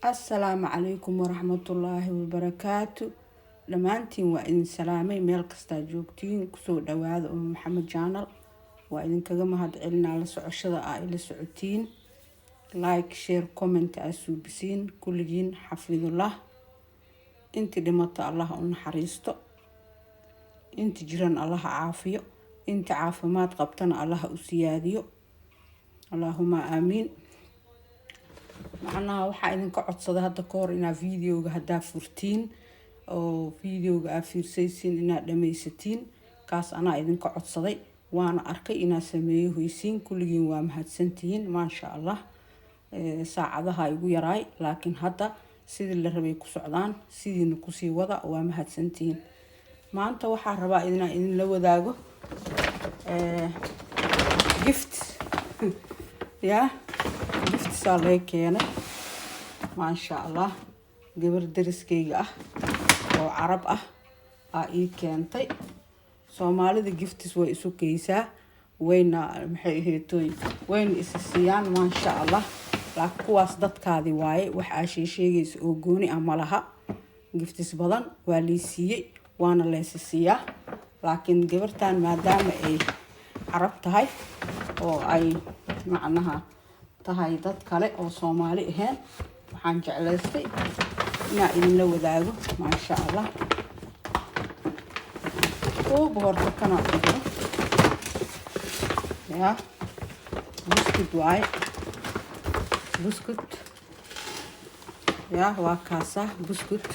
السلام عليكم ورحمة الله وبركاته. لمانتين وإن سلامي ميل كستا جوجتين كسو دواد محمد جانل وإن كجمع هاد علنا لسعشرة عائلة سعوتين لايك شير كومنت أسوبسين كل جين حفظ الله. انت دمت الله أن حريستو انت جيران الله عافية انت عافمات قبطنا الله أسياديو اللهم آمين. macnaha waxaa idinka codsaday hadda ka hor inaad videoga haddaa furtiin oo videoga aad fiirsaysiin inaad dhammaysatiin kaas anaa idinka codsaday waana arkay inaad sameeyo hoysiin kulligiin waa mahadsantihiin maasha allah. saacadaha igu yaraay laakiin hadda sidii la rabay ku socdaan sidiina kusii wada waa mahadsantihiin. maanta waxaa rabaa inaan idin la wadaago gift ya gift saalay keenay maasha allah. gabar dariskeyga ah oo carab ah ii keentay. soomaalida giftis way isu keysaa wayna maxay aheetoy wayna is siiyaan maasha allah. laakiin kuwaas dadkaadi waaye wax aa sheegayso oo gooni ah ma laha. giftis badan waa lii siiyay waana la siiyaa laakiin gabartan maadaama ay carab tahay oo ay macnaha tahay dad kale oo Soomaali ahayn waxaan jeclaystay inaan idin la wadaago maasha allah. oo boorta kana jiro ya biscuit waaye biscuit ya waa kaasa biscuit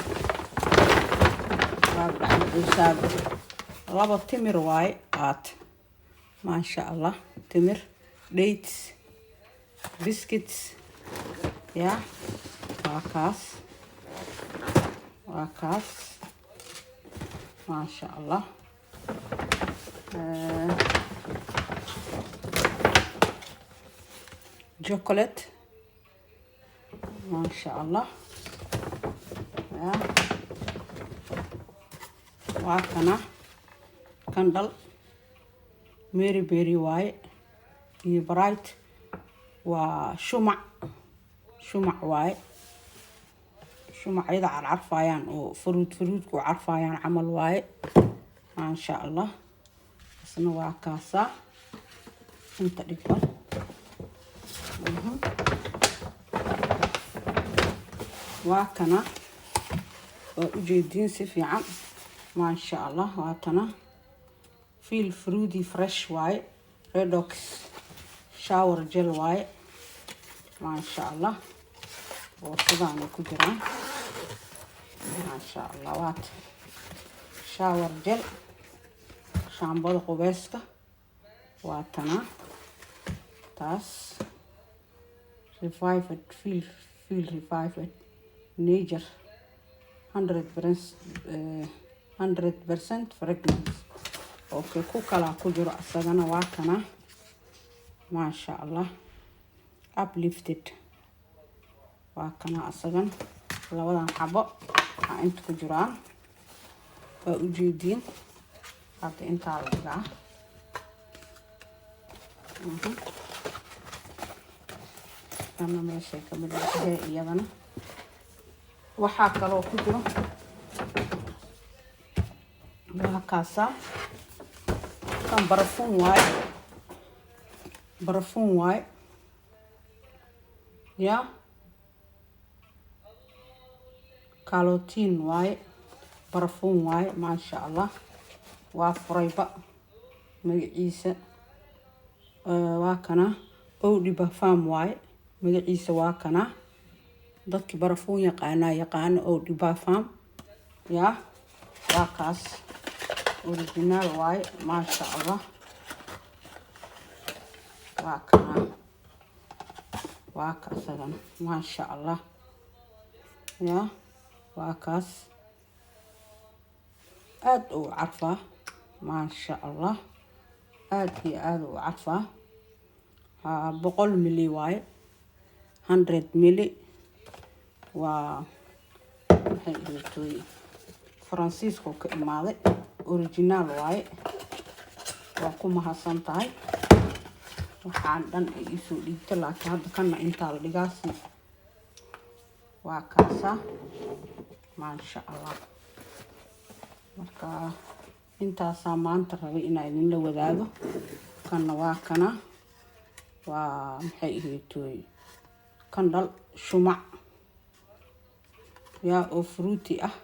waa dhacdo laba timir waaye aad maasha allah. timir dates biscuits ya waa kaas maasha allah. chocolate maasha allah ya waa kana candle mary berry waaye iyo bright waa shumac waaye shumacyada carfayaan oo fruitku carfayaan camal waaye maasha allah. isna waa kaasa inta dhigba waa kana oo u jeedin si fiican maasha allah. waa tana feel fruity fresh waaye redox shower gel waaye maasha allah. oo sidaan ku jiraan maasha allah. waat shower gel shaambada qubeyska waa tana taas revived feel revived nature 100% fragrance. okay ku kala ku jiro asagana waa kana maasha allah. uplifted waa kana asagan labadan xabo aan inta ku jiraan waa u jeedin hadda inta la dhigaa ama meesha ka mid ah iyadana waxaa kaloo ku jiro waa kaasa kan barafuun waaye ya kalotiin waaye barafuun waaye maasha allah. waa furayba magaciisa waa kana Eau de Parfum waaye magaciisa waa kana dadkii barafuun yaqaano Eau de Parfum ya waa kaas original waaye maasha allah. waa kana waa kaasagan maasha allah ya waa kaas aad u carfaa maasha allah. aad iyo aad u carfaa 100 ml waaye 100 ml waa maxay dhigtay Francisco ka imaaday original waaye waa ku mahadsan tahay. waxaan dhan isu dhigta laakiin hadda kana inta la dhigaasi وكاسة ما شاء الله. marka inta saamaanta rabay inay idin la wadaago kana waa kana waa maxay ihaytoy kandal shumac yaa oo fruity ah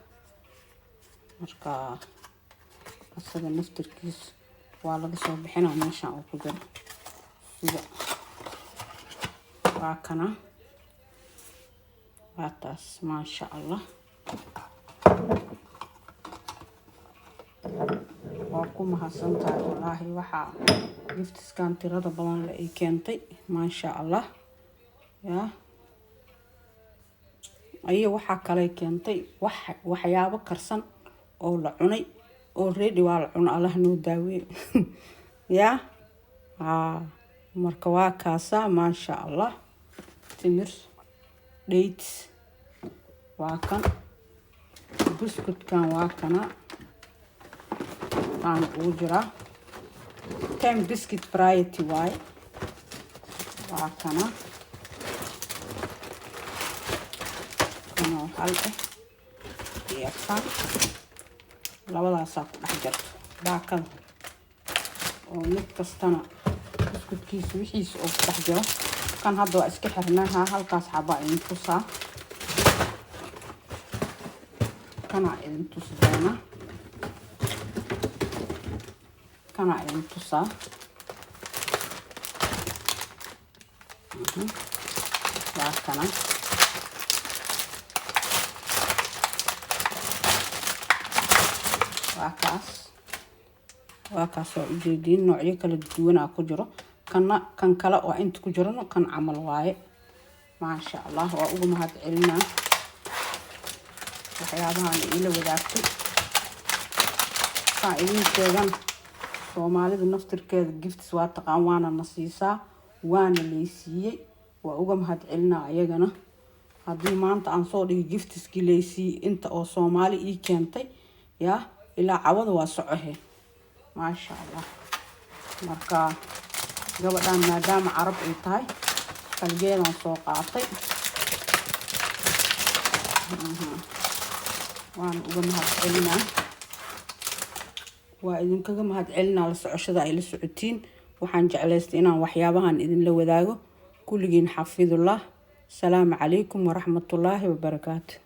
marka asaga naftirkiis waa laga soo bixinaa meesha oo ku jiro sida waa kana waa taas ma sha Allah waa ku mahadsantahay wallaahi waxa giftiskan tirada badan la ay keentay ma sha Allah yaa ayo waxa kale keentay waxyaabo karsan oo la cunay oo ready waa la cun Allah noo daaweey yaa marka waa kaasa ma sha Allah timir dates waa kan buskutkan waa kana aan ugu jira time biscuit variety way waa kana hal iyo fan labadaas ku dhex jirto baakad oo mid kastana buskutkiisa wixiisa oo dhex jiro kan hadda waa iska xirnaa halkaas xaba in tusaa kana in tusayna kana in tusaa waa kana waa kaas oo ujeedin noocyo kala duwan ku jiro kan kale oo inta ku jiro kan camal waaye ma sha Allah waa ugu mahad celinaa waxyaabahan ila wadaagtay idin sheegan Soomaalida naftirkeeda gifts waa taqaan waana nasiisaa waana leeysiiyay waa ugu mahad celinaa ayagana haddii maanta aan soo dhigi giftiski leeysiiyay inta oo Soomaali ii keentay yaa ilaa cawada waa socohe ma sha Allah marka gabadhan maadaama carab ay tahay qalgeedan soo qaatay waan uga mahad celinaa waa idinkaga mahad celinaa la socoshada ay la socotiin waxaan jeclaystay inaan waxyaabahan idin la wadaago kulligiin xafidullah salaamu calaykum wa rahmatullaahi wa barakaatuh